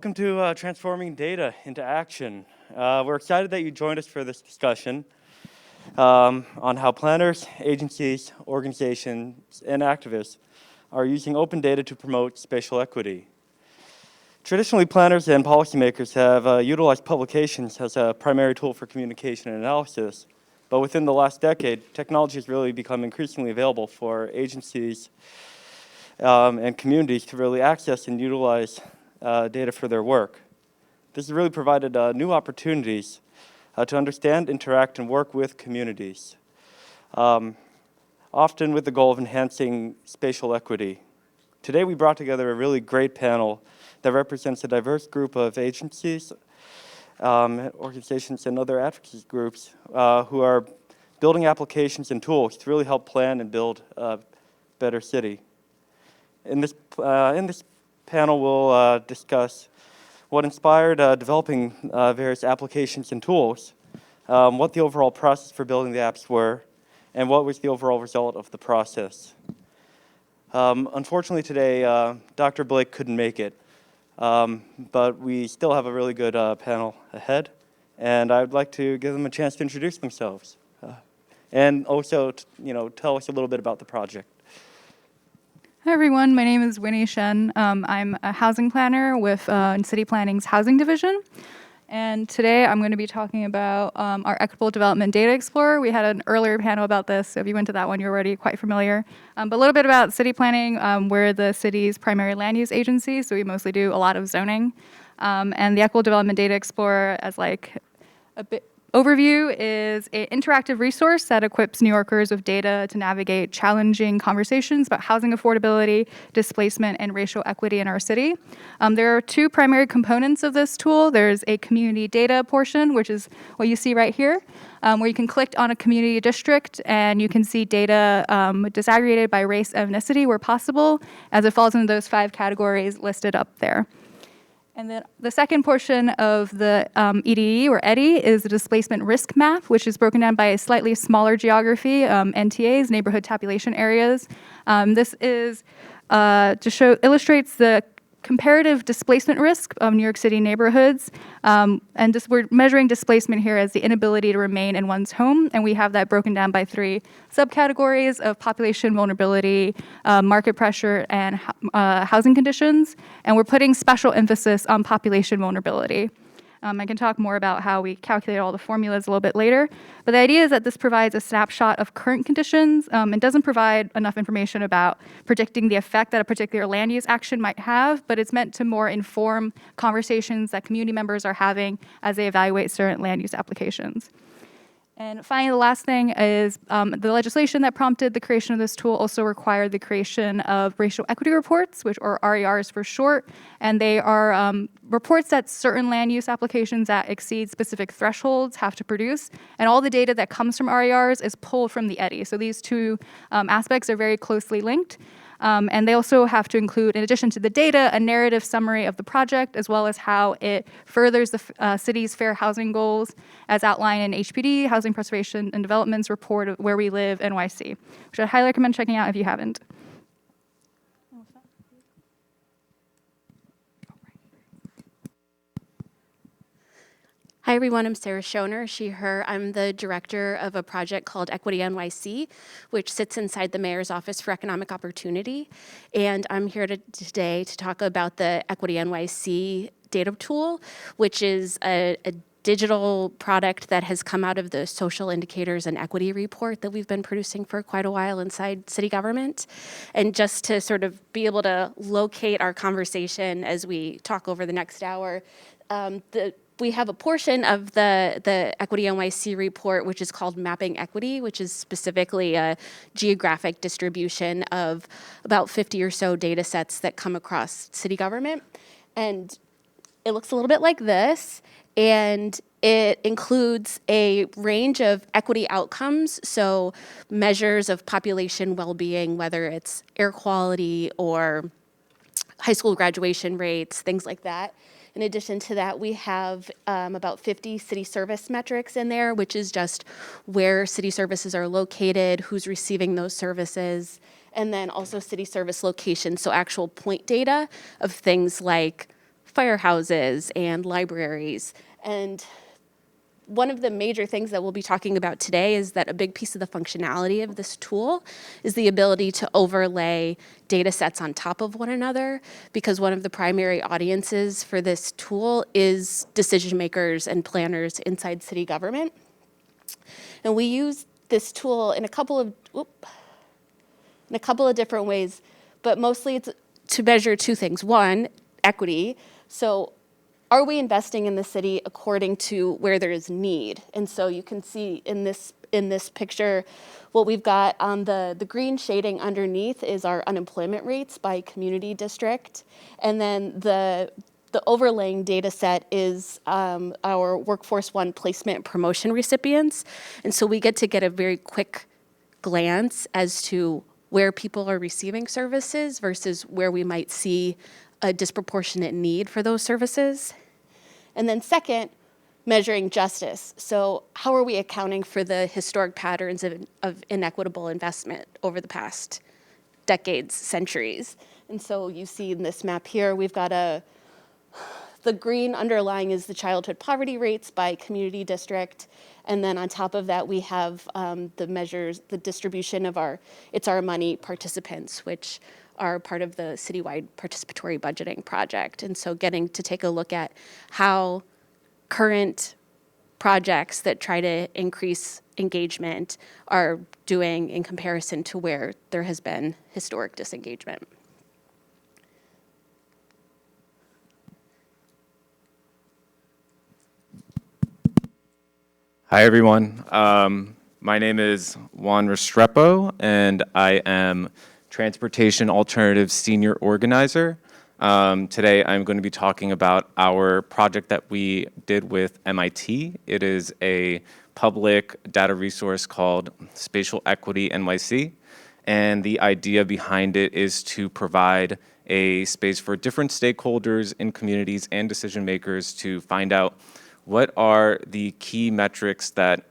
Welcome to Transforming Data into Action. We're excited that you joined us for this discussion on how planners, agencies, organizations, and activists are using open data to promote spatial equity. Traditionally, planners and policymakers have utilized publications as a primary tool for communication and analysis, but within the last decade, technology has really become increasingly available for agencies and communities to really access and utilize data for their work. This has really provided new opportunities to understand, interact, and work with communities, often with the goal of enhancing spatial equity. Today we brought together a really great panel that represents a diverse group of agencies, organizations, and other advocacy groups who are building applications and tools to really help plan and build a better city. In this panel, we'll discuss what inspired developing various applications and tools, what the overall process for building the apps were, and what was the overall result of the process. Unfortunately today, Dr. Blake couldn't make it, but we still have a really good panel ahead, and I'd like to give them a chance to introduce themselves and also tell us a little bit about the project. Hi everyone, my name is Winnie Shen. I'm a housing planner with City Planning's Housing Division. And today I'm going to be talking about our Equitable Development Data Explorer. We had an earlier panel about this, so if you went to that one, you're already quite familiar. But a little bit about city planning. We're the city's primary land use agency, so we mostly do a lot of zoning. And the Equitable Development Data Explorer, as like a bit overview, is an interactive resource that equips New Yorkers with data to navigate challenging conversations about housing affordability, displacement, and racial equity in our city. There are two primary components of this tool. There's a community data portion, which is what you see right here, where you can click on a community district and you can see data disaggregated by race and ethnicity where possible, as it falls into those 5 categories listed up there. And then the second portion of the EDE or EDI is the displacement risk map, which is broken down by a slightly smaller geography, NTAs, neighborhood tabulation areas. This is illustrates the comparative displacement risk of New York City neighborhoods. We're measuring displacement here as the inability to remain in one's home, and we have that broken down by 3 subcategories of population vulnerability, market pressure, and housing conditions. And we're putting special emphasis on population vulnerability. I can talk more about how we calculate all the formulas a little bit later. But the idea is that this provides a snapshot of current conditions and doesn't provide enough information about predicting the effect that a particular land use action might have, but it's meant to more inform conversations that community members are having as they evaluate certain land use applications. And finally, the last thing is the legislation that prompted the creation of this tool also required the creation of racial equity reports, which are RERs for short, and they are reports that certain land use applications that exceed specific thresholds have to produce, and all the data that comes from RERs is pulled from the EDI. So these two aspects are very closely linked. And they also have to include, in addition to the data, a narrative summary of the project, as well as how it furthers the city's fair housing goals, as outlined in HPD, Housing Preservation and Development's report of Where We Live, NYC, which I highly recommend checking out if you haven't. Hi everyone, I'm Sara Shoener, she, her. I'm the director of a project called Equity NYC, which sits inside the Mayor's Office for Economic Opportunity. And I'm here today to talk about the Equity NYC data tool, which is a digital product that has come out of the social indicators and equity report that we've been producing for quite a while inside city government. And just to sort of be able to locate our conversation as we talk over the next hour, we have a portion of the Equity NYC report, which is called Mapping Equity, which is specifically a geographic distribution of about 50 or so data sets that come across city government. And it looks a little bit like this, and it includes a range of equity outcomes, so measures of population well-being, whether it's air quality or high school graduation rates, things like that. In addition to that, we have about 50 city service metrics in there, which is just where city services are located, who's receiving those services, and then also city service locations, so actual point data of things like firehouses and libraries. And one of the major things that we'll be talking about today is that a big piece of the functionality of this tool is the ability to overlay data sets on top of one another, because one of the primary audiences for this tool is decision makers and planners inside city government. And we use this tool in a couple of different ways, but mostly it's to measure two things. One, equity. So are we investing in the city according to where there is need? And so you can see in this picture, what we've got on the green shading underneath is our unemployment rates by community district. And then the overlaying data set is our Workforce One placement promotion recipients. And so we get a very quick glance as to where people are receiving services versus where we might see a disproportionate need for those services. And then second, measuring justice. So how are we accounting for the historic patterns of inequitable investment over the past decades, centuries? And so you see in this map here, we've got the green underlying is the childhood poverty rates by community district. And then on top of that, we have the measures, the distribution of our It's Our Money participants, which are part of the citywide participatory budgeting project. And so getting to take a look at how current projects that try to increase engagement are doing in comparison to where there has been historic disengagement. Hi, everyone. My name is Juan Restrepo, and I am Transportation Alternatives Senior Organizer. Today, I'm going to be talking about our project that we did with MIT. It is a public data resource called Spatial Equity NYC, and the idea behind it is to provide a space for different stakeholders in communities and decision makers to find out what are the key metrics that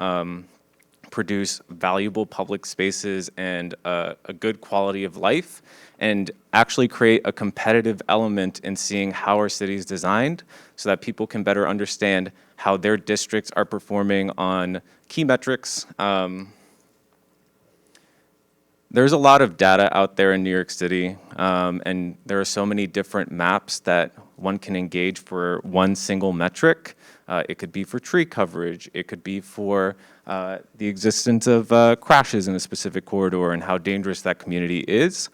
produce valuable public spaces and a good quality of life, and actually create a competitive element in seeing how our city is designed so that people can better understand how their districts are performing on key metrics. There's a lot of data out there in New York City, and there are so many different maps that one can engage for one single metric. It could be for tree coverage. It could be for the existence of crashes in a specific corridor and how dangerous that community is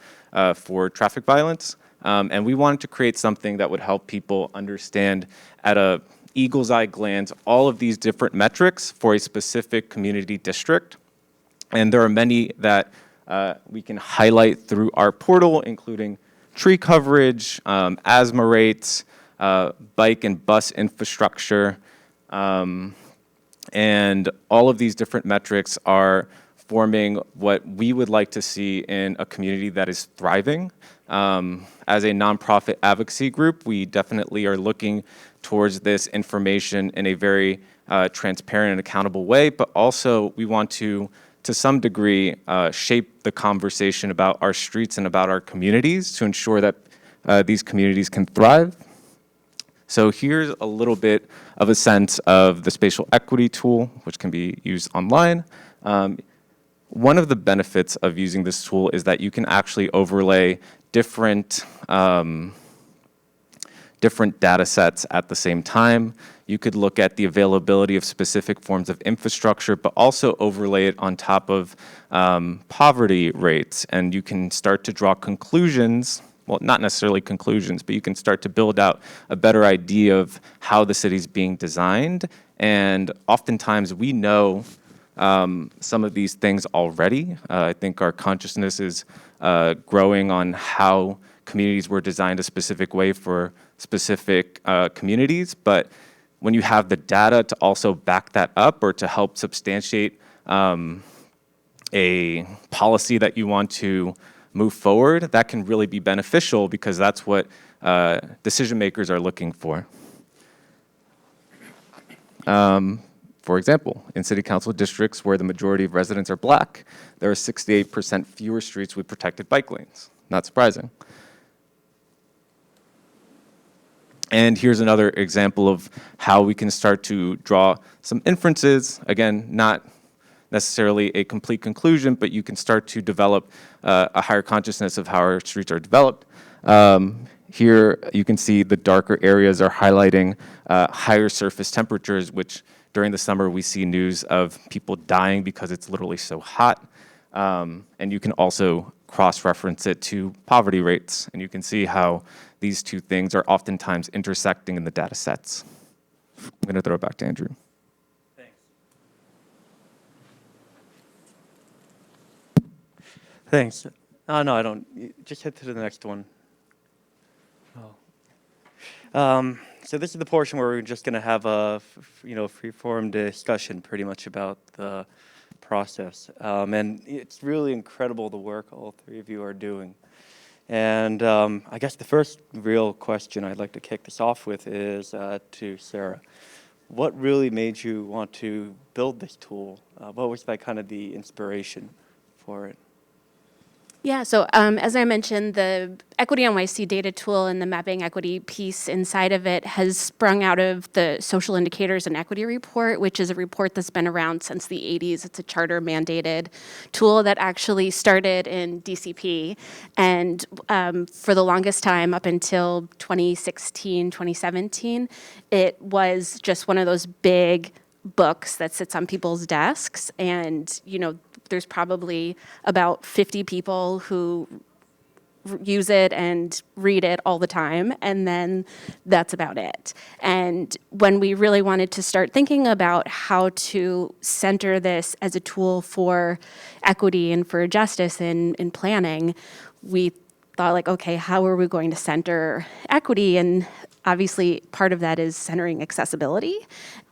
for traffic violence. And we wanted to create something that would help people understand at a eagle's eye glance all of these different metrics for a specific community district. And there are many that we can highlight through our portal, including tree coverage, asthma rates, bike and bus infrastructure, and all of these different metrics are forming what we would like to see in a community that is thriving. As a nonprofit advocacy group, we definitely are looking towards this information in a very transparent and accountable way, but also we want to some degree, shape the conversation about our streets and about our communities to ensure that these communities can thrive. So here's a little bit of a sense of the spatial equity tool, which can be used online. One of the benefits of using this tool is that you can actually overlay different data sets at the same time. You could look at the availability of specific forms of infrastructure, but also overlay it on top of poverty rates. And you can start to draw conclusions, well, not necessarily conclusions, but you can start to build out a better idea of how the city's being designed. And oftentimes we know some of these things already. I think our consciousness is growing on how communities were designed a specific way for specific communities, but when you have the data to also back that up or to help substantiate a policy that you want to move forward, that can really be beneficial because that's what decision makers are looking for. For example, in city council districts where the majority of residents are Black, there are 68% fewer streets with protected bike lanes. Not surprising. And here's another example of how we can start to draw some inferences. Again, not necessarily a complete conclusion, but you can start to develop a higher consciousness of how our streets are developed. Here you can see the darker areas are highlighting higher surface temperatures, which during the summer we see news of people dying because it's literally so hot. And you can also cross-reference it to poverty rates, and you can see how these two things are oftentimes intersecting in the data sets. I'm going to throw it back to Andrew. Thanks. Oh, no, I don't. Just head to the next one. Oh. So this is the portion where we're just going to have a, free-form discussion pretty much about the process. And it's really incredible the work all three of you are doing. And I guess the first real question I'd like to kick this off with is to Sara. What really made you want to build this tool? What was that kind of the inspiration for it? Yeah, so as I mentioned, the Equity NYC data tool and the mapping equity piece inside of it has sprung out of the Social Indicators and Equity Report, which is a report that's been around since the 80s. It's a charter mandated tool that actually started in DCP. And for the longest time, up until 2016, 2017, it was just one of those big books that sits on people's desks. And, there's probably about 50 people who use it and read it all the time, and then that's about it. And when we really wanted to start thinking about how to center this as a tool for equity and for justice in planning, we thought, like, okay, how are we going to center equity? And obviously, part of that is centering accessibility.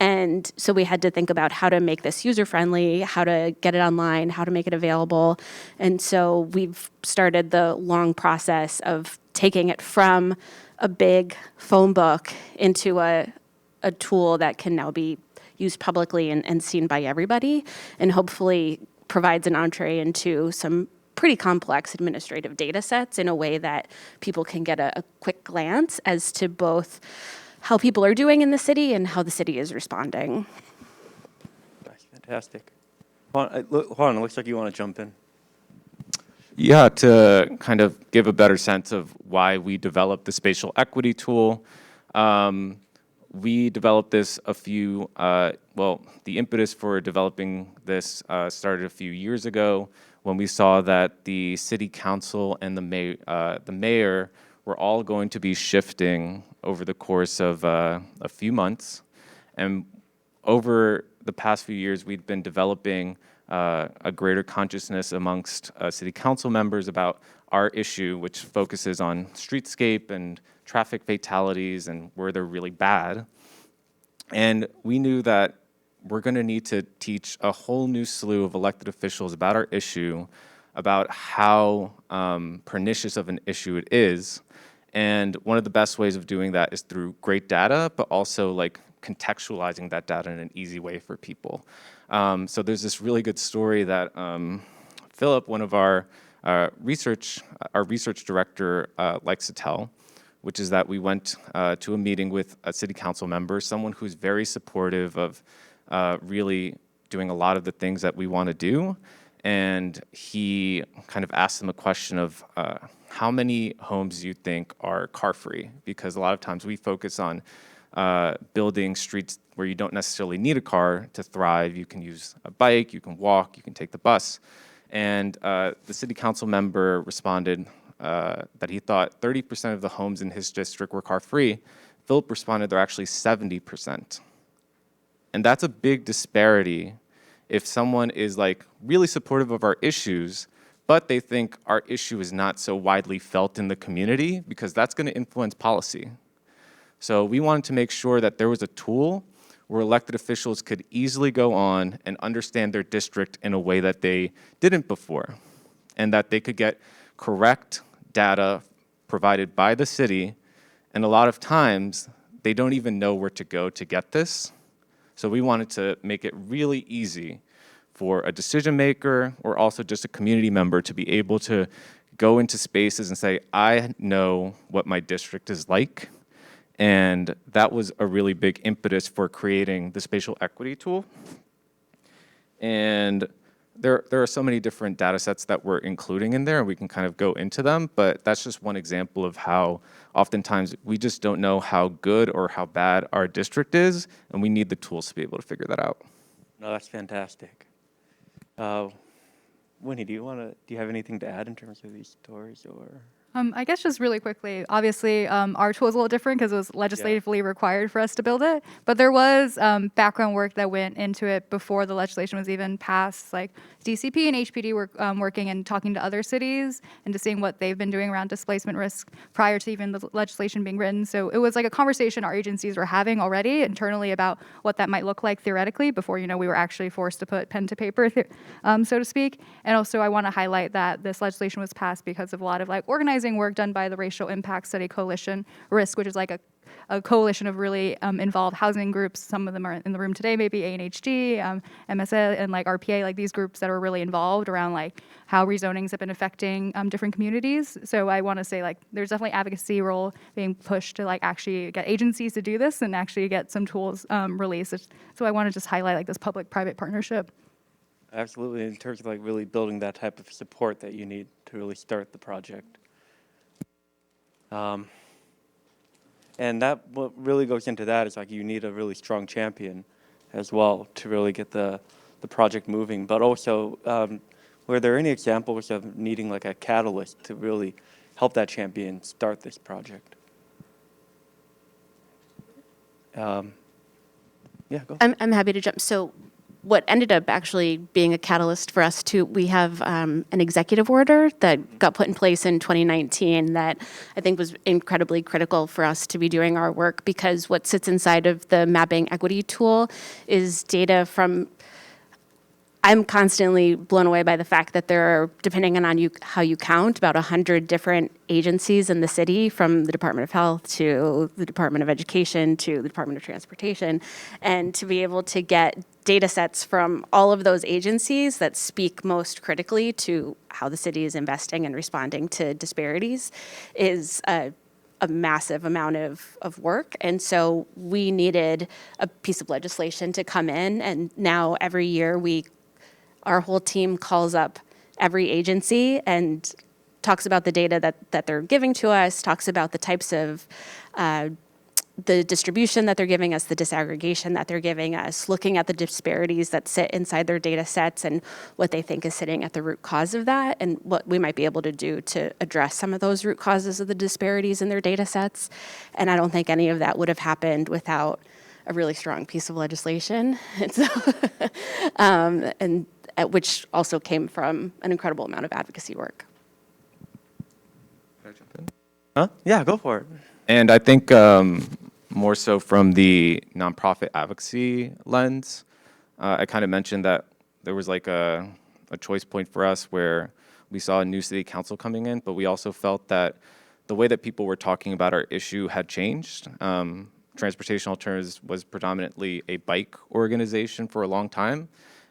And so we had to think about how to make this user-friendly, how to get it online, how to make it available. And so we've started the long process of taking it from a big phone book into a tool that can now be used publicly and seen by everybody, and hopefully provides an entree into some pretty complex administrative data sets in a way that people can get a quick glance as to both how people are doing in the city and how the city is responding. That's fantastic. Juan, it looks like you want to jump in. Yeah, to kind of give a better sense of why we developed the spatial equity tool. We developed this the impetus for developing this started a few years ago when we saw that the city council and the mayor were all going to be shifting over the course of a few months. And over the past few years, we've been developing a greater consciousness amongst city council members about our issue, which focuses on streetscape and traffic fatalities and where they're really bad. And we knew that we're going to need to teach a whole new slew of elected officials about our issue, about how pernicious of an issue it is. And one of the best ways of doing that is through great data, but also like contextualizing that data in an easy way for people. So there's this really good story that Philip, one of our research director, likes to tell, which is that we went to a meeting with a city council member, someone who's very supportive of really doing a lot of the things that we want to do. And he kind of asked them a question of how many homes you think are car-free? Because a lot of times we focus on building streets where you don't necessarily need a car to thrive. You can use a bike, you can walk, you can take the bus. And the city council member responded that he thought 30% of the homes in his district were car-free. Philip responded they're actually 70%. And that's a big disparity if someone is like really supportive of our issues, but they think our issue is not so widely felt in the community, because that's going to influence policy. So we wanted to make sure that there was a tool where elected officials could easily go on and understand their district in a way that they didn't before, and that they could get correct data provided by the city. And a lot of times, they don't even know where to go to get this. So we wanted to make it really easy for a decision maker or also just a community member to be able to go into spaces and say, I know what my district is like, And that was a really big impetus for creating the spatial equity tool. And there are so many different data sets that we're including in there, and we can kind of go into them, but that's just one example of how oftentimes we just don't know how good or how bad our district is, and we need the tools to be able to figure that out. No, that's fantastic. Winnie, do you have anything to add in terms of these stories, or? I guess just really quickly, obviously, our tool is a little different because it was legislatively required for us to build it. But there was background work that went into it before the legislation was even passed. Like DCP and HPD were working and talking to other cities and just seeing what they've been doing around displacement risk prior to even the legislation being written. So it was like a conversation our agencies were having already internally about what that might look like theoretically before, we were actually forced to put pen to paper, so to speak. And also I want to highlight that this legislation was passed because of a lot of like organizing work done by the Racial Impact Study Coalition, RISC, which is like a coalition of really involved housing groups. Some of them are in the room today, maybe ANHD, MSA, and like RPA, like these groups that are really involved around like how rezonings have been affecting different communities. So I want to say like there's definitely advocacy role being pushed to like actually get agencies to do this and actually get some tools released. So I want to just highlight like this public-private partnership. Absolutely, in terms of like really building that type of support that you need to really start the project. And that what really goes into that is like you need a really strong champion as well to really get the project moving. But also, were there any examples of needing like a catalyst to really help that champion start this project? Yeah, go. I'm happy to jump. So what ended up actually being a catalyst for us too, we have an executive order that got put in place in 2019 that I think was incredibly critical for us to be doing our work, because what sits inside of the mapping equity tool is data from, I'm constantly blown away by the fact that there are, depending on how you count, about 100 different agencies in the city, from the Department of Health to the Department of Education to the Department of Transportation, and to be able to get data sets from all of those agencies that speak most critically to how the city is investing and responding to disparities is a massive amount of work. And so we needed a piece of legislation to come in, and now every year our whole team calls up every agency and talks about the data that they're giving to us, talks about the types of the distribution that they're giving us, the disaggregation that they're giving us, looking at the disparities that sit inside their data sets and what they think is sitting at the root cause of that, and what we might be able to do to address some of those root causes of the disparities in their data sets. And I don't think any of that would have happened without a really strong piece of legislation. And so, which also came from an incredible amount of advocacy work. Can I jump in? Huh? Yeah, go for it. And I think more so from the nonprofit advocacy lens, I kind of mentioned that there was like a choice point for us where we saw a new city council coming in, but we also felt that the way that people were talking about our issue had changed. Transportation Alternatives was predominantly a bike organization for a long time,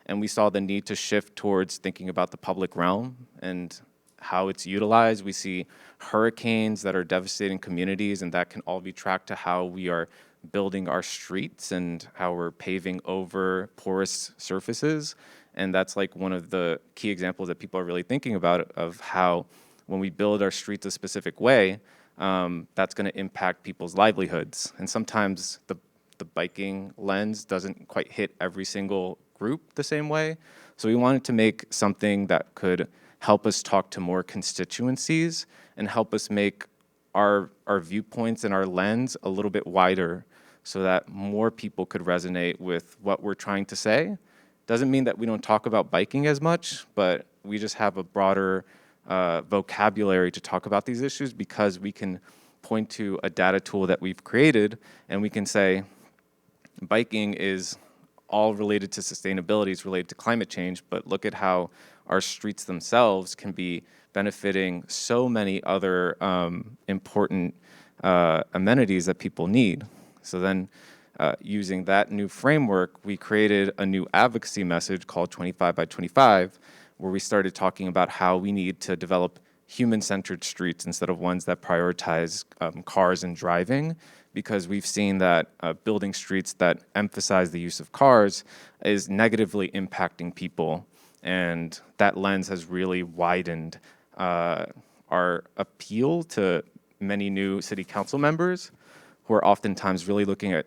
and we saw the need to shift towards thinking about the public realm and how it's utilized. We see hurricanes that are devastating communities, and that can all be tracked to how we are building our streets and how we're paving over porous surfaces. And that's like one of the key examples that people are really thinking about, of how when we build our streets a specific way, that's going to impact people's livelihoods. And sometimes the biking lens doesn't quite hit every single group the same way. So we wanted to make something that could help us talk to more constituencies and help us make our viewpoints and our lens a little bit wider so that more people could resonate with what we're trying to say. Doesn't mean that we don't talk about biking as much, but we just have a broader vocabulary to talk about these issues, because we can point to a data tool that we've created and we can say biking is all related to sustainability, is related to climate change, but look at how our streets themselves can be benefiting so many other important amenities that people need. So then using that new framework, we created a new advocacy message called 25 by 25, where we started talking about how we need to develop human-centered streets instead of ones that prioritize cars and driving, because we've seen that building streets that emphasize the use of cars is negatively impacting people. And that lens has really widened our appeal to many new city council members who are oftentimes really looking at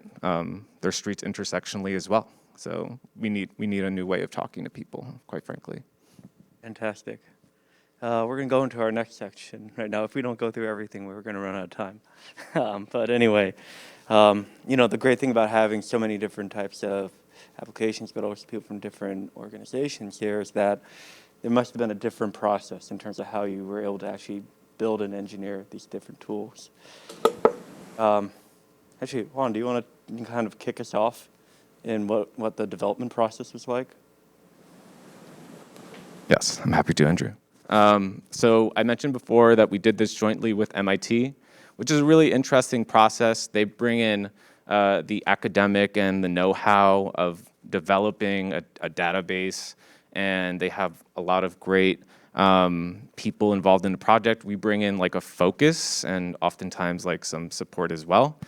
their streets intersectionally as well. So we need a new way of talking to people, quite frankly. Fantastic. We're going to go into our next section right now. If we don't go through everything, we're going to run out of time. But anyway, the great thing about having so many different types of applications, but also people from different organizations here, is that there must have been a different process in terms of how you were able to actually build and engineer these different tools. Actually, Juan, do you want to kind of kick us off in what the development process was like? Yes, I'm happy to, Andrew. So I mentioned before that we did this jointly with MIT, which is a really interesting process. They bring in the academic and the know-how of developing a database, and they have a lot of great people involved in the project. We bring in like a focus and oftentimes like some support as well.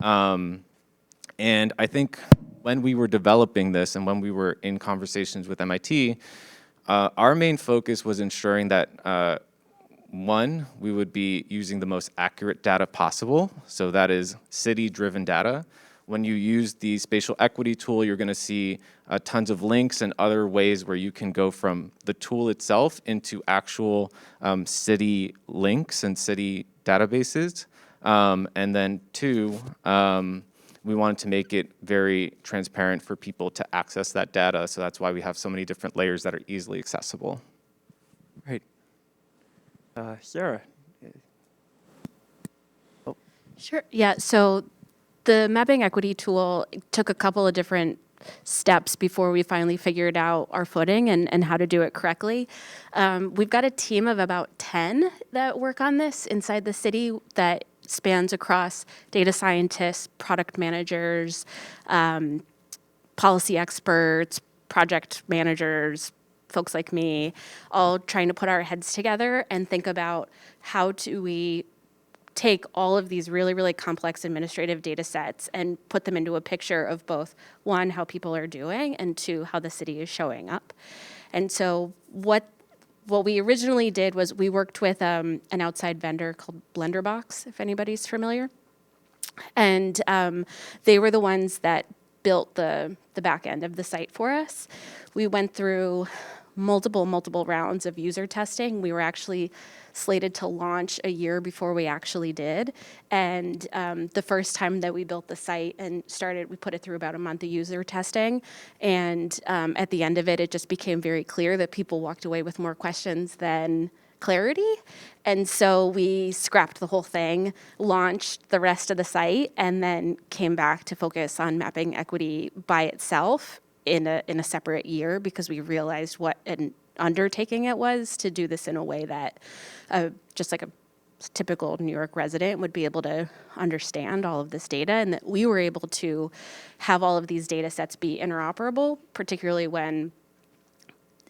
And I think when we were developing this and when we were in conversations with MIT, our main focus was ensuring that, one, we would be using the most accurate data possible. So that is city-driven data. When you use the Spatial Equity tool, you're going to see tons of links and other ways where you can go from the tool itself into actual city links and city databases. And then two, we wanted to make it very transparent for people to access that data. So that's why we have so many different layers that are easily accessible. Great. Sara. Sure. Yeah. So the mapping equity tool took a couple of different steps before we finally figured out our footing and how to do it correctly. We've got a team of about 10 that work on this inside the city that spans across data scientists, product managers, policy experts, project managers, folks like me, all trying to put our heads together and think about how do we take all of these really, really complex administrative data sets and put them into a picture of both, one, how people are doing, and two, how the city is showing up. And so what we originally did was we worked with an outside vendor called Blenderbox, if anybody's familiar. And they were the ones that built the back end of the site for us. We went through multiple rounds of user testing. We were actually slated to launch a year before we actually did. And the first time that we built the site and started, we put it through about a month of user testing. And at the end of it, it just became very clear that people walked away with more questions than clarity. And so we scrapped the whole thing, launched the rest of the site, and then came back to focus on mapping equity by itself in a separate year, because we realized what an undertaking it was to do this in a way that just like a typical New York resident would be able to understand all of this data, and that we were able to have all of these data sets be interoperable, particularly when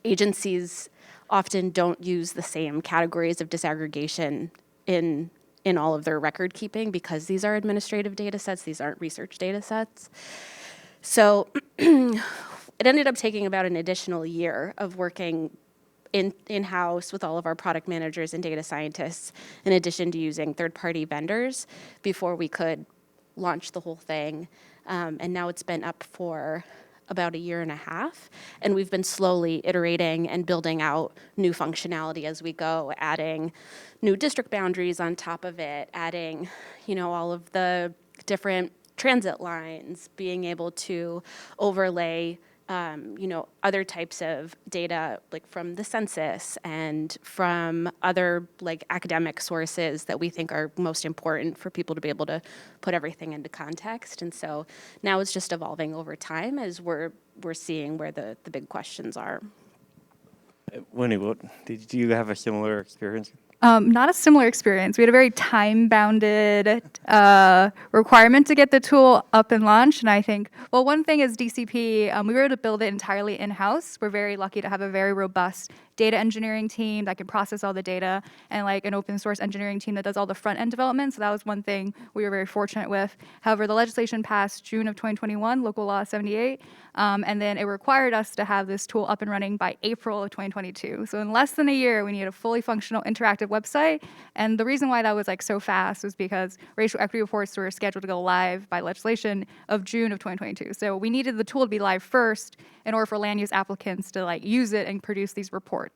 agencies often don't use the same categories of disaggregation in all of their record keeping, because these are administrative data sets, these aren't research data sets. So it ended up taking about an additional year of working in-house with all of our product managers and data scientists, in addition to using third-party vendors, before we could launch the whole thing. And now it's been up for about a year and a half, and we've been slowly iterating and building out new functionality as we go, adding new district boundaries on top of it, adding, all of the different transit lines, being able to overlay other types of data, like from the census and from other like academic sources that we think are most important for people to be able to put everything into context. And so now it's just evolving over time as we're seeing where the big questions are. Winnie, did you have a similar experience? Not a similar experience. We had a very time-bounded requirement to get the tool up and launched. And I think, well, one thing is DCP, we were able to build it entirely in-house. We're very lucky to have a very robust data engineering team that can process all the data, and like an open source engineering team that does all the front-end development. So that was one thing we were very fortunate with. However, the legislation passed June of 2021, Local Law 78, and then it required us to have this tool up and running by April of 2022. So in less than a year, we needed a fully functional interactive website. And the reason why that was like so fast was because racial equity reports were scheduled to go live by legislation of June of 2022. So we needed the tool to be live first in order for land use applicants to like use it and produce these reports.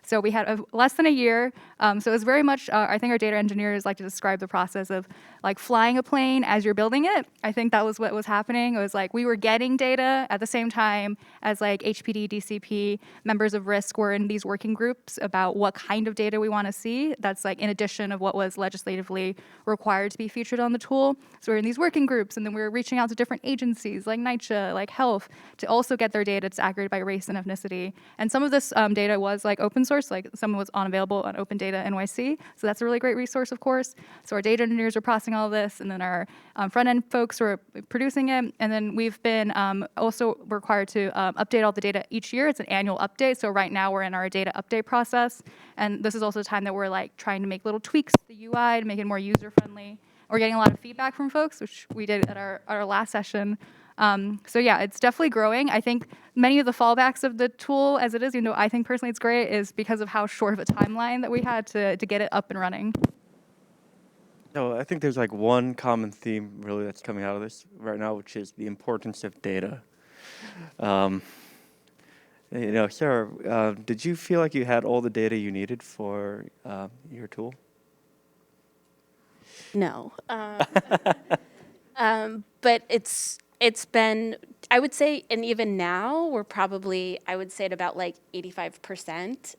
So we had less than a year. So it was very much, I think our data engineers like to describe the process of like flying a plane as you're building it. I think that was what was happening. It was like we were getting data at the same time as like HPD, DCP, members of RISC were in these working groups about what kind of data we want to see. That's like in addition of what was legislatively required to be featured on the tool. So we're in these working groups, and then we were reaching out to different agencies like NYCHA, like Health, to also get their data disaggregated by race and ethnicity. And some of this data was like open source, like some was unavailable on Open Data NYC. So that's a really great resource, of course. So our data engineers are processing all of this, and then our front-end folks are producing it. And then we've been also required to update all the data each year. It's an annual update. So right now we're in our data update process. And this is also the time that we're like trying to make little tweaks to the UI to make it more user-friendly. We're getting a lot of feedback from folks, which we did at our last session. So yeah, it's definitely growing. I think many of the fallbacks of the tool as it is, I think personally it's great, is because of how short of a timeline that we had to get it up and running. So I think there's like one common theme really that's coming out of this right now, which is the importance of data. Sara, did you feel like you had all the data you needed for your tool? No. But it's been, I would say, and even now, we're probably, I would say at about like 85%.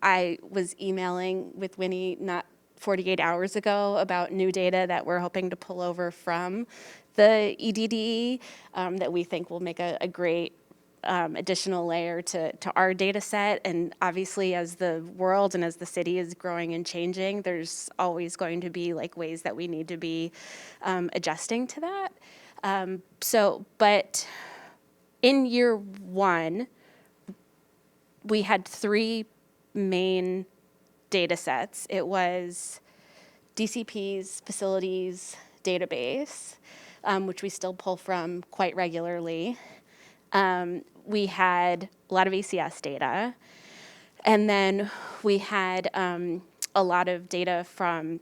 I was emailing with Winnie not 48 hours ago about new data that we're hoping to pull over from the EDDE that we think will make a great additional layer to our data set. And obviously, as the world and as the city is growing and changing, there's always going to be like ways that we need to be adjusting to that. But in year one, we had three main data sets. It was DCP's facilities database, which we still pull from quite regularly. We had a lot of ACS data, and then we had a lot of data from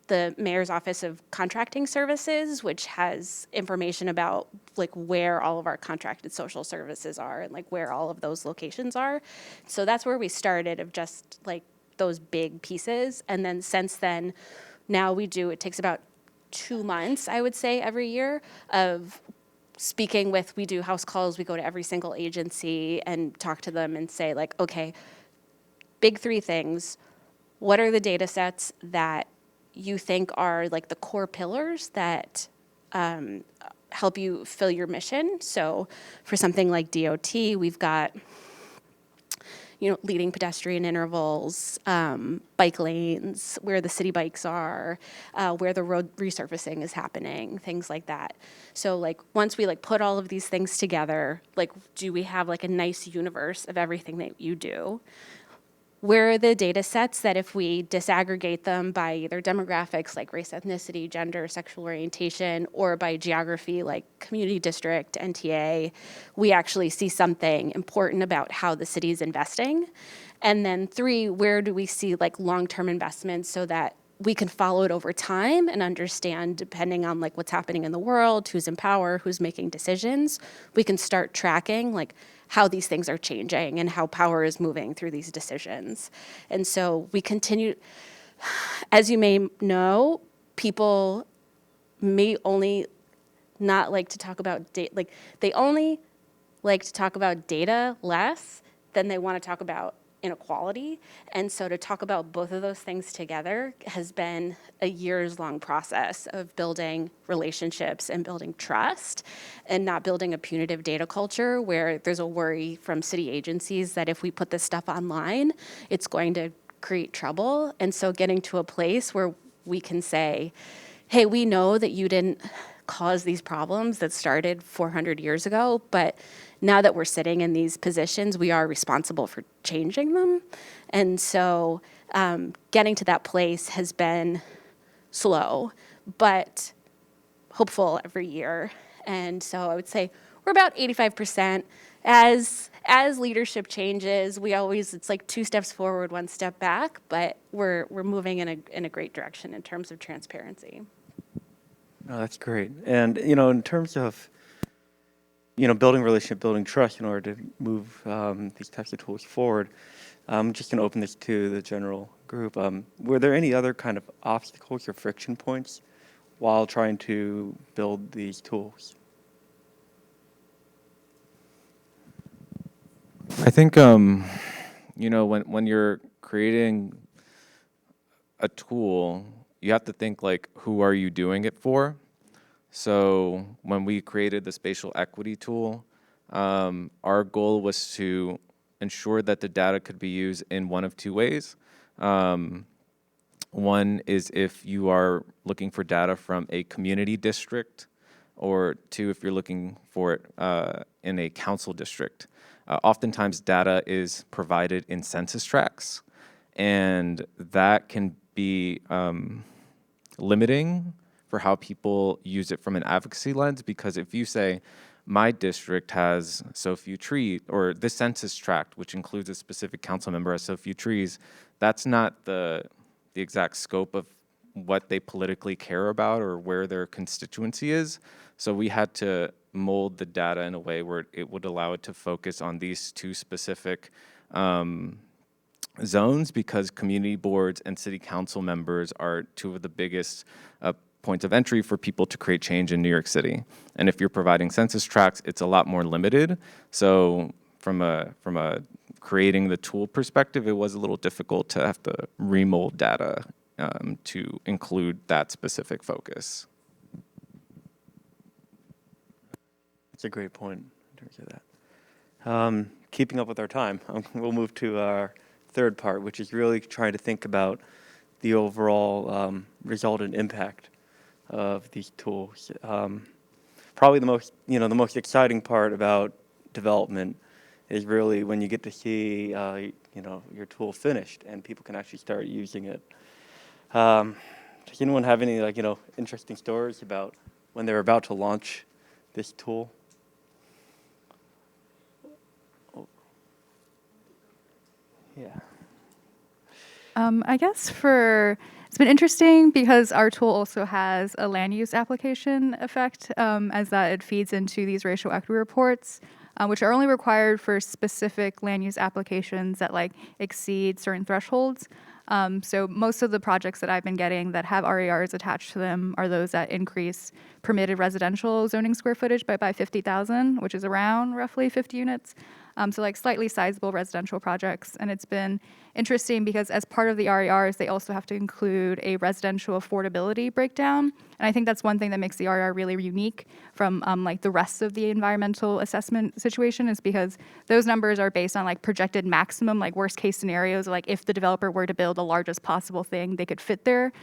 the Mayor's Office of Contracting Services, which has information about like where all of our contracted social services are and like where all of those locations are. So that's where we started, of just like those big pieces. And then since then, now it takes about 2 months, I would say, every year of speaking with, we do house calls, we go to every single agency and talk to them and say like, okay, big three things. What are the data sets that you think are like the core pillars that help you fill your mission? So for something like DOT, we've got, leading pedestrian intervals, bike lanes, where the city bikes are, where the road resurfacing is happening, things like that. So like once we like put all of these things together, like do we have like a nice universe of everything that you do? Where are the data sets that if we disaggregate them by either demographics like race, ethnicity, gender, sexual orientation, or by geography like community district, NTA, we actually see something important about how the city is investing? And then 3, where do we see like long-term investments so that we can follow it over time and understand, depending on like what's happening in the world, who's in power, who's making decisions, we can start tracking like how these things are changing and how power is moving through these decisions. And so we continue, as you may know, people may only not like to talk about data, like they only like to talk about data less than they want to talk about inequality. And so to talk about both of those things together has been a years-long process of building relationships and building trust, and not building a punitive data culture where there's a worry from city agencies that if we put this stuff online, it's going to create trouble. And so getting to a place where we can say, hey, we know that you didn't cause these problems that started 400 years ago, but now that we're sitting in these positions, we are responsible for changing them. And so getting to that place has been slow, but hopeful every year. And so I would say we're about 85%. As leadership changes, it's like 2 steps forward, 1 step back, but we're moving in a great direction in terms of transparency. Oh, that's great. And, in terms of, building relationship, building trust in order to move these types of tools forward, I'm just going to open this to the general group. Were there any other kind of obstacles or friction points while trying to build these tools? I think, when you're creating a tool, you have to think like, who are you doing it for? So when we created the Spatial Equity tool, our goal was to ensure that the data could be used in one of 2 ways. One is if you are looking for data from a community district, or 2, if you're looking for it in a council district. Oftentimes data is provided in census tracts, and that can be limiting for how people use it from an advocacy lens, because if you say, my district has so few trees, or this census tract, which includes a specific council member, has so few trees, that's not the exact scope of what they politically care about or where their constituency is. So we had to mold the data in a way where it would allow it to focus on these 2 specific zones, because community boards and city council members are 2 of the biggest points of entry for people to create change in New York City. And if you're providing census tracts, it's a lot more limited. So from a creating the tool perspective, it was a little difficult to have to remold data to include that specific focus. That's a great point in terms of that. Keeping up with our time, we'll move to our third part, which is really trying to think about the overall result and impact of these tools. Probably the most exciting part about development is really when you get to see your tool finished and people can actually start using it. Does anyone have any interesting stories about when they're about to launch this tool? Yeah. I guess it's been interesting because our tool also has a land use application effect, as that it feeds into these racial equity reports, which are only required for specific land use applications that exceed certain thresholds. So most of the projects that I've been getting that have RERs attached to them are those that increase permitted residential zoning square footage by 50,000, which is around roughly 50 units. So slightly sizable residential projects. And it's been interesting because as part of the RERs, they also have to include a residential affordability breakdown. And I think that's one thing that makes the RER really unique from the rest of the environmental assessment situation, is because those numbers are based on projected maximum, worst case scenarios, if the developer were to build the largest possible thing they could fit there,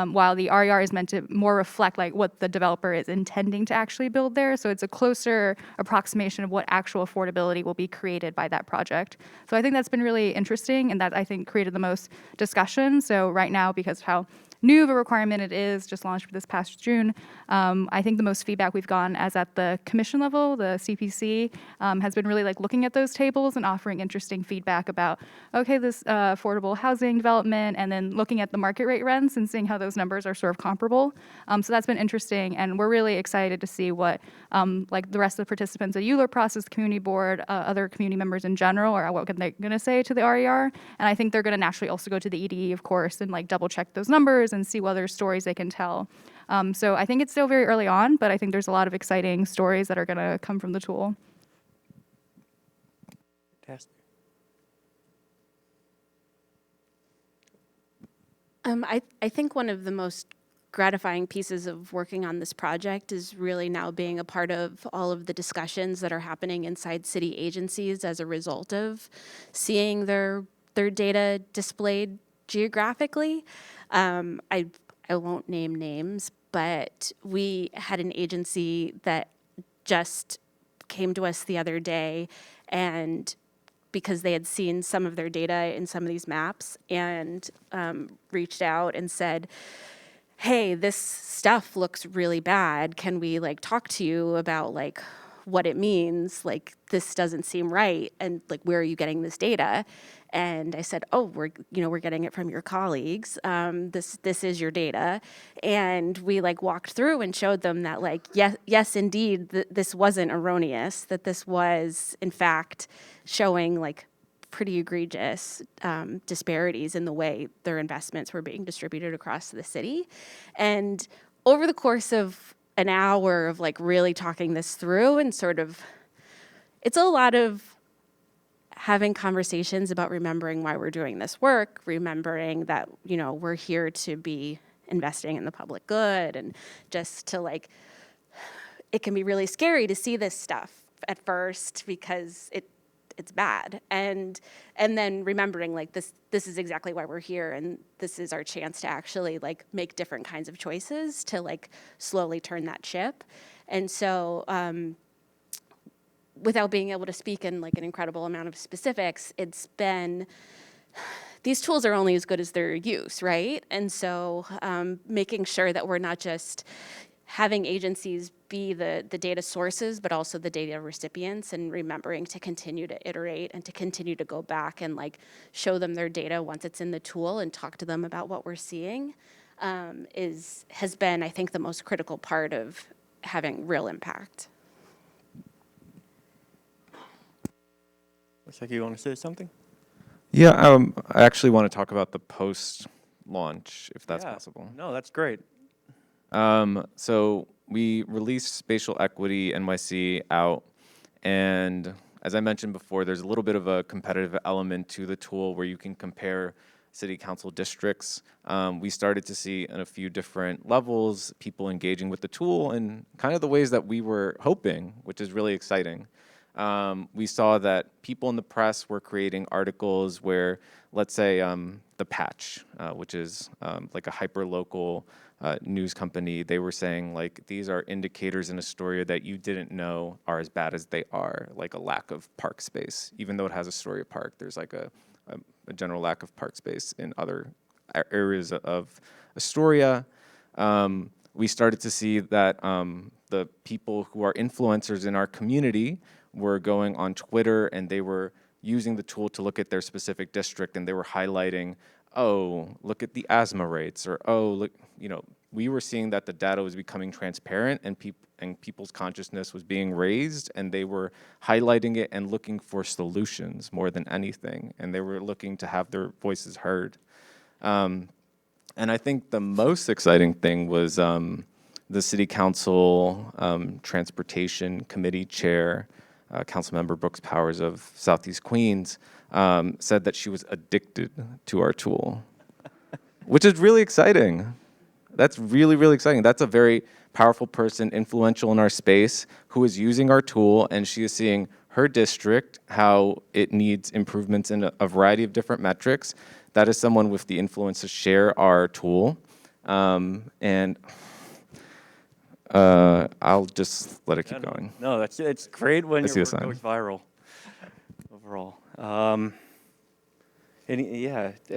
while the RER is meant to more reflect what the developer is intending to actually build there. So it's a closer approximation of what actual affordability will be created by that project. So I think that's been really interesting, and that I think created the most discussion. So right now, because of how new of a requirement it is, just launched this past June, I think the most feedback we've gotten as at the commission level, the CPC, has been really looking at those tables and offering interesting feedback about, okay, this affordable housing development, and then looking at the market rate rents and seeing how those numbers are sort of comparable. So that's been interesting, and we're really excited to see what the rest of the participants at ULURP process, the community board, other community members in general, or what they're going to say to the RER. And I think they're going to naturally also go to the EDE, of course, and double check those numbers and see what other stories they can tell. So I think it's still very early on, but I think there's a lot of exciting stories that are going to come from the tool. Fantastic. I think one of the most gratifying pieces of working on this project is really now being a part of all of the discussions that are happening inside city agencies as a result of seeing their data displayed geographically. I won't name names, but we had an agency that just came to us the other day, and because they had seen some of their data in some of these maps, and reached out and said, hey, this stuff looks really bad. Can we like talk to you about like what it means? Like this doesn't seem right. And like, where are you getting this data? And I said, oh, we're getting it from your colleagues. This is your data. And we like walked through and showed them that like, yes, indeed, this wasn't erroneous, that this was in fact showing like pretty egregious disparities in the way their investments were being distributed across the city. And over the course of an hour of like really talking this through and sort of, it's a lot of having conversations about remembering why we're doing this work, remembering that, we're here to be investing in the public good, and just to like, it can be really scary to see this stuff at first because it's bad, and then remembering like this is exactly why we're here, and this is our chance to actually like make different kinds of choices to like slowly turn that ship. And so without being able to speak in like an incredible amount of specifics, it's been, these tools are only as good as their use, right? And so making sure that we're not just having agencies be the data sources, but also the data recipients, and remembering to continue to iterate and to continue to go back and like show them their data once it's in the tool and talk to them about what we're seeing has been, I think, the most critical part of having real impact. Looks like you want to say something? Yeah, I actually want to talk about the post-launch, if that's possible. No, that's great. So we released Spatial Equity NYC out, and as I mentioned before, there's a little bit of a competitive element to the tool where you can compare city council districts. We started to see in a few different levels people engaging with the tool in kind of the ways that we were hoping, which is really exciting. We saw that people in the press were creating articles where, let's say, The Patch, which is like a hyper-local news company, they were saying, like, these are indicators in Astoria that you didn't know are as bad as they are, like a lack of park space. Even though it has Astoria Park, there's like a general lack of park space in other areas of Astoria. We started to see that the people who are influencers in our community were going on Twitter, and they were using the tool to look at their specific district, and they were highlighting, oh, look at the asthma rates, or oh, look, we were seeing that the data was becoming transparent, and people's consciousness was being raised, and they were highlighting it and looking for solutions more than anything, and they were looking to have their voices heard. And I think the most exciting thing was the City Council Transportation Committee Chair, Councilmember Brooks Powers of Southeast Queens, said that she was addicted to our tool, which is really exciting. That's really, really exciting. That's a very powerful person, influential in our space, who is using our tool, and she is seeing her district, how it needs improvements in a variety of different metrics. That is someone with the influence to share our tool. And I'll just let it keep going. No, it's great when I see your the work sign. goes viral. Overall, I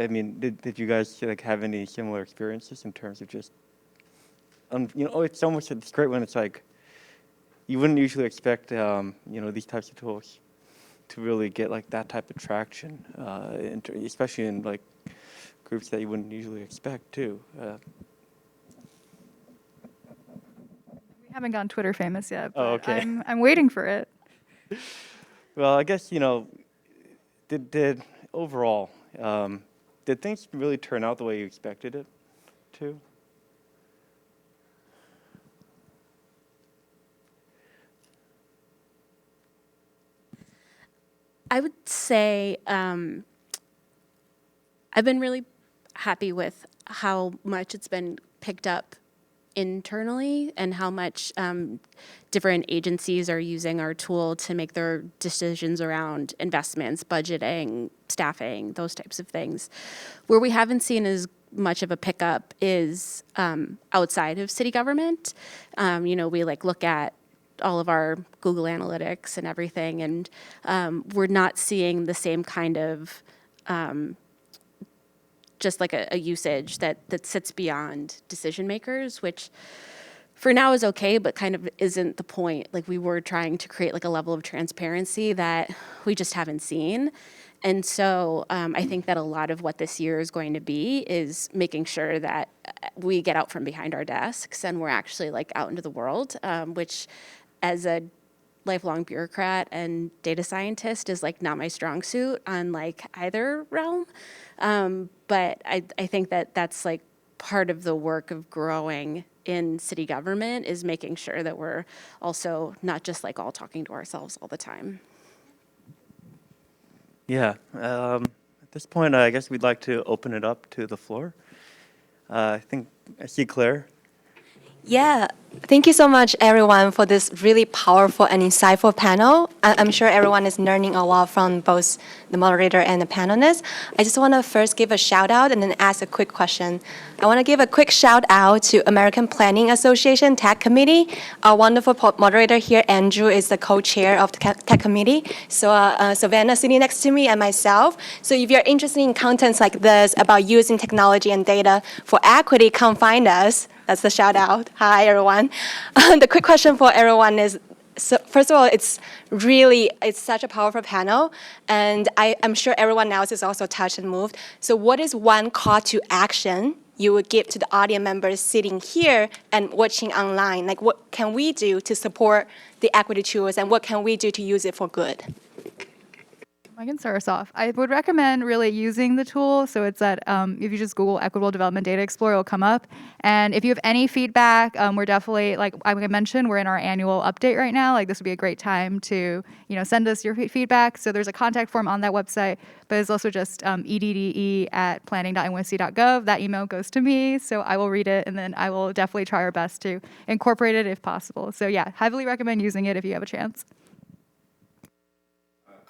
mean, did you guys like have any similar experiences in terms of just, it's great when it's like, you wouldn't usually expect, these types of tools to really get like that type of traction, especially in like groups that you wouldn't usually expect too. We haven't gone Twitter famous yet, but okay. I'm waiting for it. Well, I guess, did overall, did things really turn out the way you expected it to? I would say I've been really happy with how much it's been picked up internally and how much different agencies are using our tool to make their decisions around investments, budgeting, staffing, those types of things. Where we haven't seen as much of a pickup is outside of city government. We look at all of our Google Analytics and everything, and we're not seeing the same kind of just like a usage that sits beyond decision makers, which for now is okay, but kind of isn't the point. Like, we were trying to create like a level of transparency that we just haven't seen. And so I think that a lot of what this year is going to be is making sure that we get out from behind our desks and we're actually like out into the world, which as a lifelong bureaucrat and data scientist is like not my strong suit on like either realm. But I think that that's like part of the work of growing in city government is making sure that we're also not just like all talking to ourselves all the time. Yeah. At this point, I guess we'd like to open it up to the floor. I see Claire. Yeah, thank you so much, everyone, for this really powerful and insightful panel. I'm sure everyone is learning a lot from both the moderator and the panelists. I just want to first give a shout out and then ask a quick question. I want to give a quick shout out to American Planning Association Tech Committee. Our wonderful moderator here, Andrew, is the co-chair of the Tech Committee. So Savannah sitting next to me and myself. So if you're interested in contents like this about using technology and data for equity, come find us. That's the shout out. Hi, everyone. The quick question for everyone is, so first of all, it's such a powerful panel, and I'm sure everyone else is also touched and moved. So what is one call to action you would give to the audience members sitting here and watching online? Like, what can we do to support the equity tools, and what can we do to use it for good? I can start us off. I would recommend really using the tool. So it's that if you just Google Equitable Development Data Explorer, it'll come up. And if you have any feedback, we're definitely, like I mentioned, we're in our annual update right now. Like, this would be a great time to, send us your feedback. So there's a contact form on that website, but it's also just edde@planning.nysc.gov. That email goes to me, so I will read it, and then I will definitely try our best to incorporate it if possible. So yeah, heavily recommend using it if you have a chance.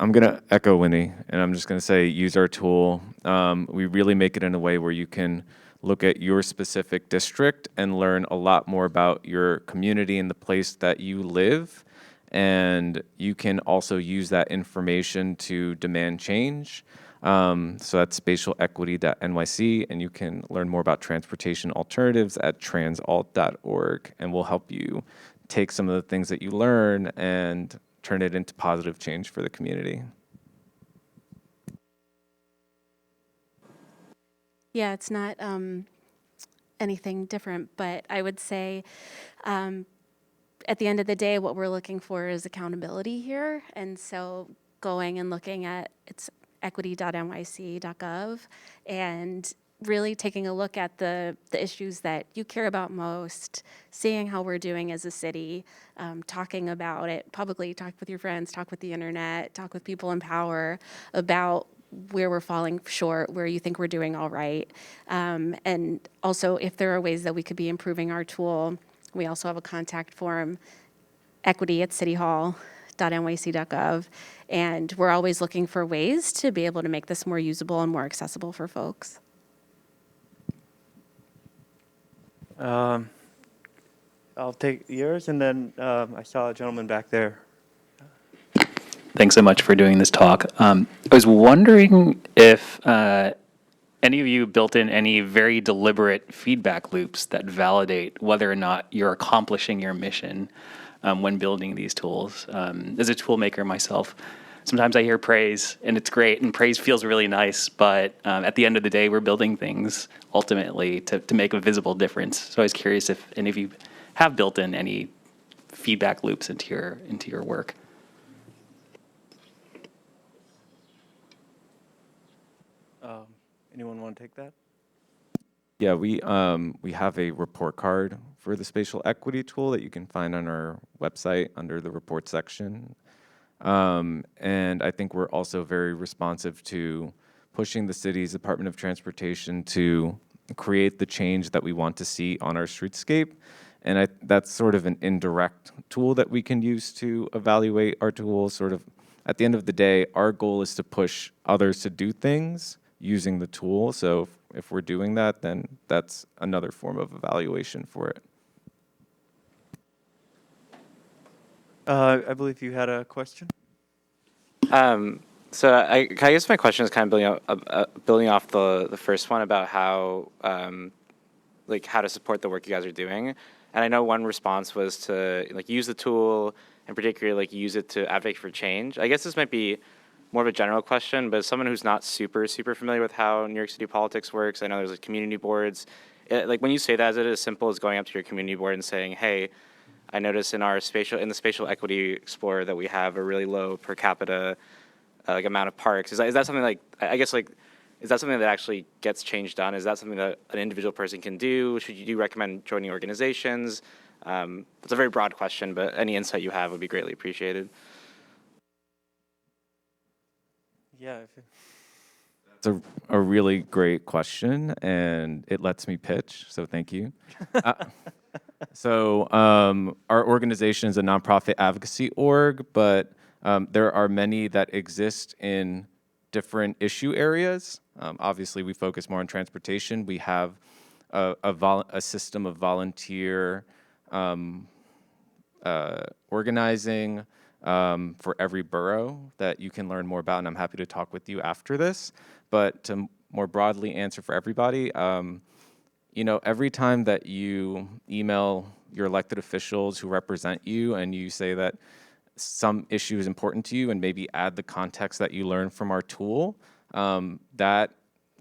I'm going to echo Winnie, and I'm just going to say use our tool. We really make it in a way where you can look at your specific district and learn a lot more about your community and the place that you live. And you can also use that information to demand change. So that's spatialequity.nyc, and you can learn more about transportation alternatives at transalt.org, and we'll help you take some of the things that you learn and turn it into positive change for the community. Yeah, it's not anything different, but I would say at the end of the day, what we're looking for is accountability here. And so going and looking at it's equity.nyc.gov and really taking a look at the issues that you care about most, seeing how we're doing as a city, talking about it publicly, talk with your friends, talk with the internet, talk with people in power about where we're falling short, where you think we're doing all right. And also, if there are ways that we could be improving our tool, we also have a contact form, equity@cityhall.nyc.gov. And we're always looking for ways to be able to make this more usable and more accessible for folks. I'll take yours, and then I saw a gentleman back there. Thanks so much for doing this talk. I was wondering if any of you built in any very deliberate feedback loops that validate whether or not you're accomplishing your mission when building these tools. As a tool maker myself, sometimes I hear praise, and it's great, and praise feels really nice, but at the end of the day, we're building things ultimately to make a visible difference. So I was curious if any of you have built in any feedback loops into your work. Anyone want to take that? Yeah, we have a report card for the spatial equity tool that you can find on our website under the report section. And I think we're also very responsive to pushing the city's Department of Transportation to create the change that we want to see on our streetscape. And that's sort of an indirect tool that we can use to evaluate our tools. Sort of at the end of the day, our goal is to push others to do things using the tool. So if we're doing that, then that's another form of evaluation for it. I believe you had a question. So I guess my question is kind of building off the first one about how like how to support the work you guys are doing. And I know one response was to like use the tool and particularly like use it to advocate for change. I guess this might be more of a general question, but as someone who's not super familiar with how New York City politics works, I know there's like community boards. Like when you say that, is it as simple as going up to your community board and saying, hey, I noticed in the Spatial Equity Explorer that we have a really low per capita like amount of parks. Is that something like, I guess like, is that something that actually gets change done? Is that something that an individual person can do? Should you recommend joining organizations? It's a very broad question, but any insight you have would be greatly appreciated. Yeah. It's a really great question, and it lets me pitch, so thank you. So our organization is a nonprofit advocacy org, but there are many that exist in different issue areas. Obviously, we focus more on transportation. We have a system of volunteer organizing for every borough that you can learn more about, and I'm happy to talk with you after this. But to more broadly answer for everybody, you know, every time that you email your elected officials who represent you and you say that some issue is important to you and maybe add the context that you learn from our tool, that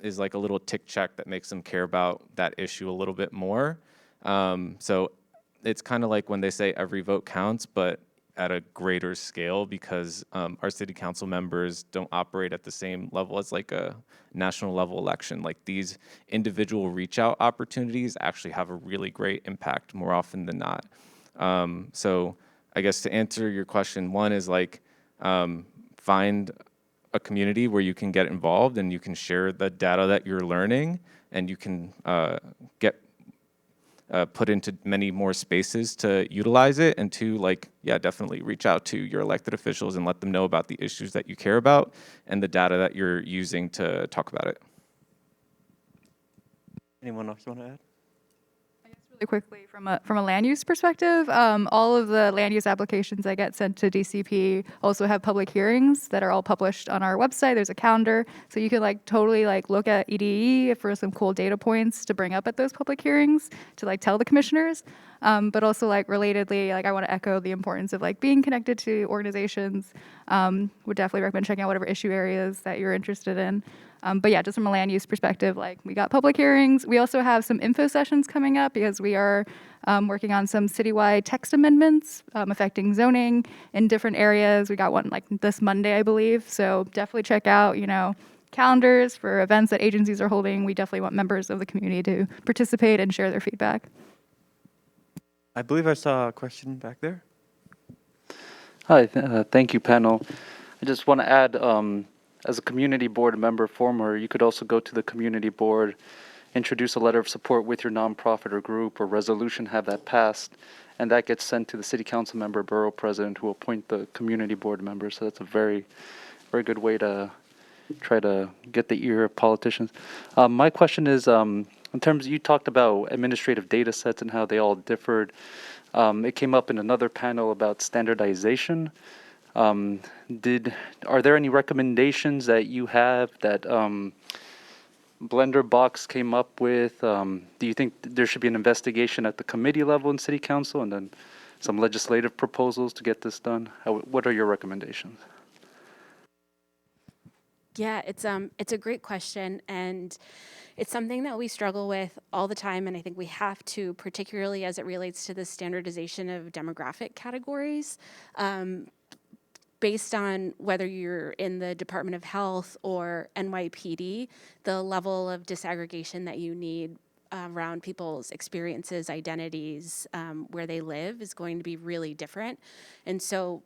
is like a little tick check that makes them care about that issue a little bit more. So it's kind of like when they say every vote counts, but at a greater scale, because our city council members don't operate at the same level as like a national level election. Like these individual reach out opportunities actually have a really great impact more often than not. So I guess to answer your question, one is like find a community where you can get involved and you can share the data that you're learning, and you can get put into many more spaces to utilize it. And two, like, yeah, definitely reach out to your elected officials and let them know about the issues that you care about and the data that you're using to talk about it. Anyone else want to add? Really quickly, from a land use perspective, all of the land use applications that get sent to DCP also have public hearings that are all published on our website. There's a calendar, so you can like totally like look at EDE for some cool data points to bring up at those public hearings to like tell the commissioners. But also like relatedly, like I want to echo the importance of like being connected to organizations. Would definitely recommend checking out whatever issue areas that you're interested in. But yeah, just from a land use perspective, like we got public hearings. We also have some info sessions coming up because we are working on some citywide text amendments affecting zoning in different areas. We got one like this Monday, I believe. So definitely check out, you know, calendars for events that agencies are holding. We definitely want members of the community to participate and share their feedback. I believe I saw a question back there. Hi, thank you, panel. I just want to add, as a community board member former, you could also go to the community board, introduce a letter of support with your nonprofit or group or resolution, have that passed, and that gets sent to the city council member, borough president, who will appoint the community board member. So that's a very, very good way to try to get the ear of politicians. My question is, in terms, you talked about administrative data sets and how they all differed. It came up in another panel about standardization. Are there any recommendations that you have that Blender Box came up with? Do you think there should be an investigation at the committee level in city council and then some legislative proposals to get this done? What are your recommendations? Yeah, it's a great question, and it's something that we struggle with all the time, and I think we have to, particularly as it relates to the standardization of demographic categories. Based on whether you're in the Department of Health or NYPD, the level of disaggregation that you need around people's experiences, identities, where they live is going to be really different. And so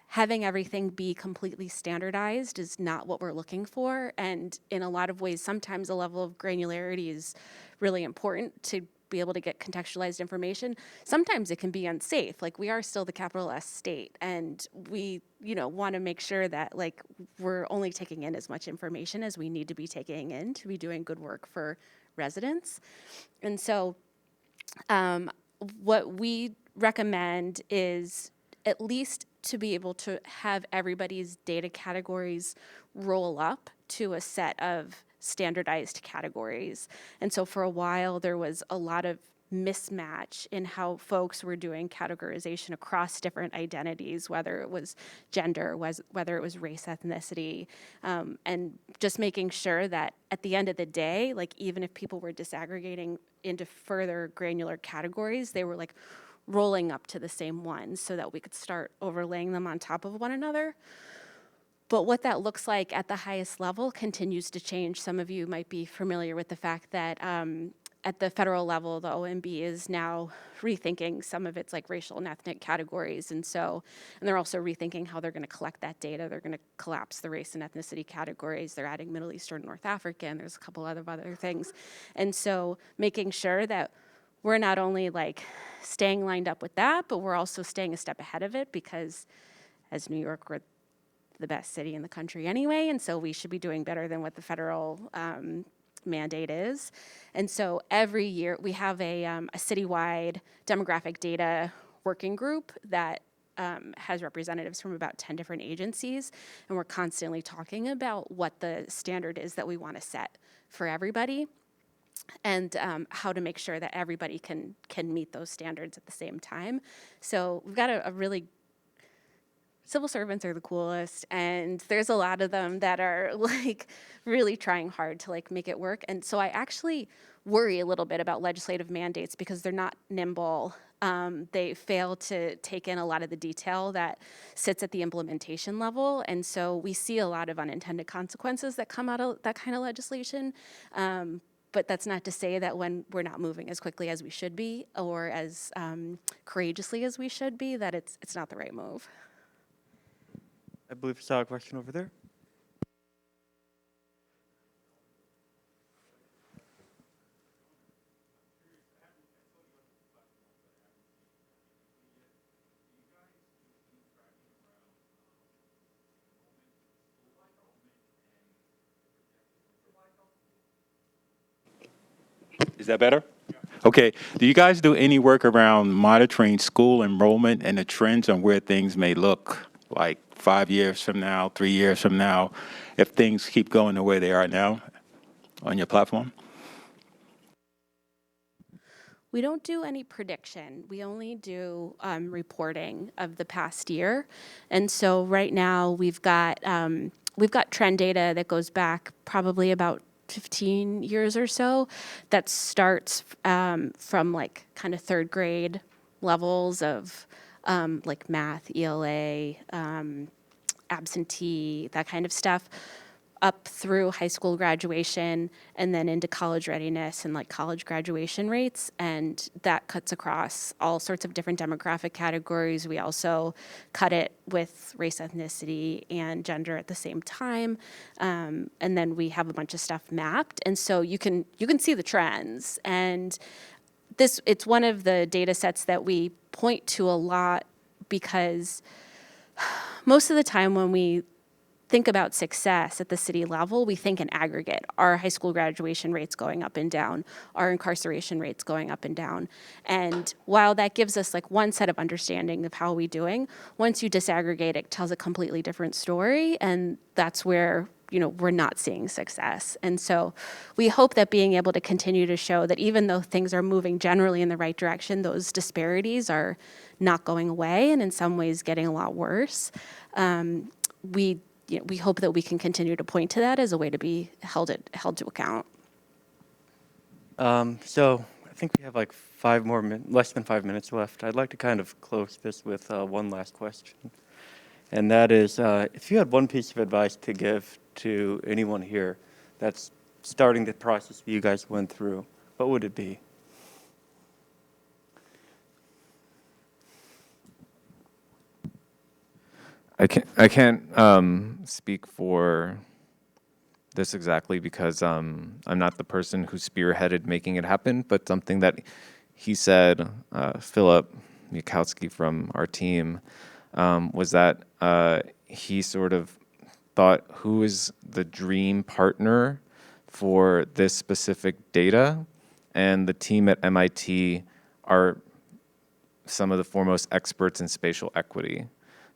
having everything be completely standardized is not what we're looking for. And in a lot of ways, sometimes the level of granularity is really important to be able to get contextualized information. Sometimes it can be unsafe. Like, we are still the capital S state, and we, want to make sure that like we're only taking in as much information as we need to be taking in to be doing good work for residents. And so what we recommend is at least to be able to have everybody's data categories roll up to a set of standardized categories. And so for a while, there was a lot of mismatch in how folks were doing categorization across different identities, whether it was gender, whether it was race, ethnicity, and just making sure that at the end of the day, like even if people were disaggregating into further granular categories, they were like rolling up to the same ones so that we could start overlaying them on top of one another. But what that looks like at the highest level continues to change. Some of you might be familiar with the fact that at the federal level, the OMB is now rethinking some of its like racial and ethnic categories. And they're also rethinking how they're going to collect that data. They're going to collapse the race and ethnicity categories. They're adding Middle Eastern, North African. There's a couple of other things. And so making sure that we're not only like staying lined up with that, but we're also staying a step ahead of it, because as New York, we're the best city in the country anyway, and so we should be doing better than what the federal mandate is. And so every year we have a citywide demographic data working group that has representatives from about 10 different agencies, and we're constantly talking about what the standard is that we want to set for everybody, and how to make sure that everybody can meet those standards at the same time. So we've got a really, civil servants are the coolest, and there's a lot of them that are like really trying hard to like make it work. And so I actually worry a little bit about legislative mandates because they're not nimble. They fail to take in a lot of the detail that sits at the implementation level. And so we see a lot of unintended consequences that come out of that kind of legislation. But that's not to say that when we're not moving as quickly as we should be, or as courageously as we should be, that it's not the right move. I believe I saw a question over there. Is that better? Okay. Do you guys do any work around monitoring school enrollment and the trends on where things may look like 5 years from now, 3 years from now, if things keep going the way they are now on your platform? We don't do any prediction. We only do reporting of the past year. And so right now we've got trend data that goes back probably about 15 years or so, that starts from like kind of third grade levels of like math, ELA, absentee, that kind of stuff, up through high school graduation, and then into college readiness and like college graduation rates. And that cuts across all sorts of different demographic categories. We also cut it with race, ethnicity, and gender at the same time. And then we have a bunch of stuff mapped. And so you can see the trends. And it's one of the data sets that we point to a lot, because most of the time when we think about success at the city level, we think in aggregate. Are high school graduation rates going up and down? Are incarceration rates going up and down? And while that gives us like one set of understanding of how we're doing, once you disaggregate, it tells a completely different story, and that's where we're not seeing success. And so we hope that being able to continue to show that even though things are moving generally in the right direction, those disparities are not going away, and in some ways getting a lot worse. We hope that we can continue to point to that as a way to be held to account. So I think we have like less than 5 minutes left. I'd like to kind of close this with one last question. And that is, if you had one piece of advice to give to anyone here that's starting the process that you guys went through, what would it be? I can't speak for this exactly because I'm not the person who spearheaded making it happen, but something that he said, Philip Mikowski from our team, was that he sort of thought, who is the dream partner for this specific data? And the team at MIT are some of the foremost experts in spatial equity.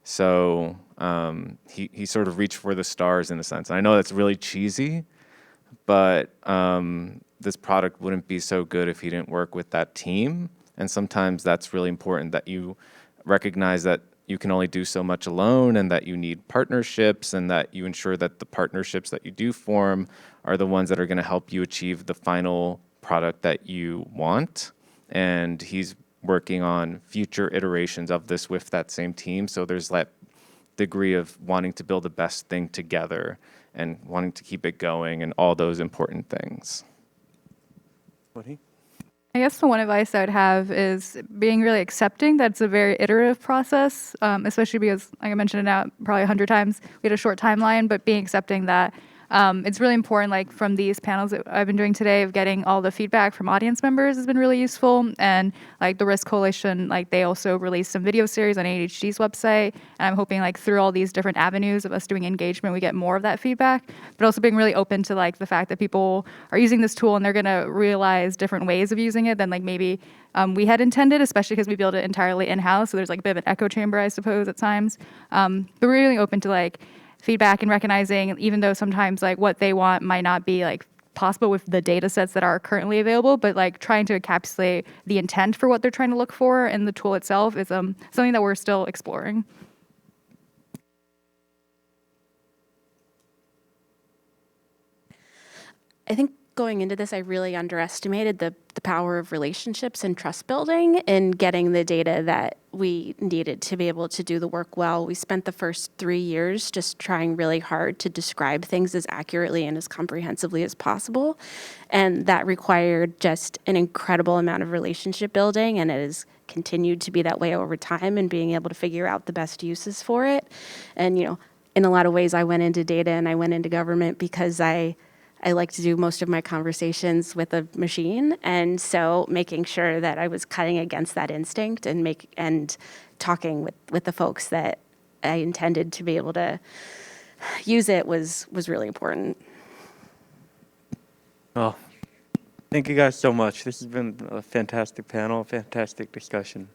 So he sort of reached for the stars in a sense. And I know that's really cheesy, but this product wouldn't be so good if he didn't work with that team. And sometimes that's really important, that you recognize that you can only do so much alone and that you need partnerships, and that you ensure that the partnerships that you do form are the ones that are going to help you achieve the final product that you want. And he's working on future iterations of this with that same team. So there's that degree of wanting to build the best thing together and wanting to keep it going and all those important things. Winnie? I guess the one advice I would have is being really accepting that it's a very iterative process, especially because, like I mentioned it now probably 100 times, we had a short timeline, but being accepting that it's really important, like from these panels that I've been doing today, of getting all the feedback from audience members has been really useful. And like the Risk Coalition, like they also released some video series on ADHD's website. And I'm hoping like through all these different avenues of us doing engagement, we get more of that feedback, but also being really open to like the fact that people are using this tool and they're going to realize different ways of using it than like maybe we had intended, especially because we built it entirely in-house. So there's like a bit of an echo chamber, I suppose, at times. But we're really open to like feedback and recognizing, even though sometimes like what they want might not be like possible with the data sets that are currently available, but like trying to encapsulate the intent for what they're trying to look for in the tool itself is something that we're still exploring. I think going into this, I really underestimated the power of relationships and trust building and getting the data that we needed to be able to do the work well. We spent the first 3 years just trying really hard to describe things as accurately and as comprehensively as possible. And that required just an incredible amount of relationship building, and it has continued to be that way over time, and being able to figure out the best uses for it. And, you know, in a lot of ways, I went into data and I went into government because I like to do most of my conversations with a machine, and so making sure that I was cutting against that instinct and talking with the folks that I intended to be able to use it was really important. Well, thank you guys so much. This has been a fantastic panel, fantastic discussion.